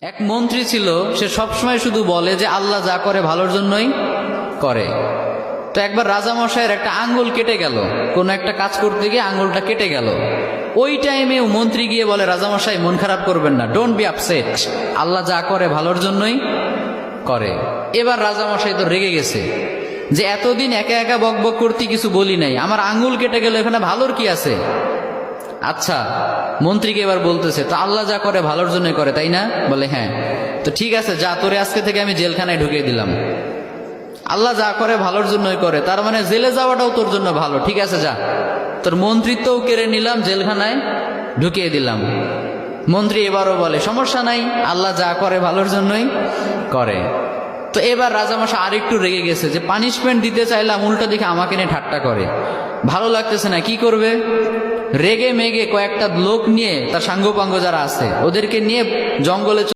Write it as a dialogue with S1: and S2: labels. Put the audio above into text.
S1: এক মন্ত্রী ছিল, সে সবসময় শুধু বলে যে আল্লাহ যা করে ভালোর জন্যই করে। তো একবার রাজামশাইয়ের একটা আঙ্গুল কেটে গেল, কোনো একটা কাজ করতে গিয়ে আঙ্গুলটা কেটে গেল। ওই টাইমেও মন্ত্রী গিয়ে বলে, রাজামশাই মন খারাপ করবেন না, ডোন্ট বি আপসেট, আল্লাহ যা করে ভালোর জন্যই করে। এবার রাজামশাই তো রেগে গেছে যে এতদিন একা একা বক বক করতে কিছু বলি নাই, আমার আঙ্গুল কেটে গেল, এখানে ভালোর কি আছে? আচ্ছা, মন্ত্রীকে এবার বলতেছে, তো আল্লাহ যা করে ভালোর জন্যই করে, তাই না? বলে হ্যাঁ। তো ঠিক আছে, যা, তোরে আজকে থেকে আমি জেলখানায় ঢুকিয়ে দিলাম। আল্লাহ যা করে ভালোর জন্যই করে, তার মানে জেলে যাওয়াটাও তোর জন্য ভালো। ঠিক আছে, যা, তোর মন্ত্রিত্বও কেড়ে নিলাম, জেলখানায় ঢুকিয়ে দিলাম। মন্ত্রী এবারও বলে, সমস্যা নাই, আল্লাহ যা করে ভালোর জন্যই করে। তো এবার রাজামশাই আরেকটু রেগে গেছে যে পানিশমেন্ট দিতে চাইলাম, উল্টো দিকে আমাকে নিয়ে ঠাট্টা করে, ভালো লাগতেছে না, কি করবে? রেগে মেগে কয়েকটা লোক নিয়ে, তার সাঙ্গপাঙ্গ যারা আছে ওদেরকে নিয়ে জঙ্গলে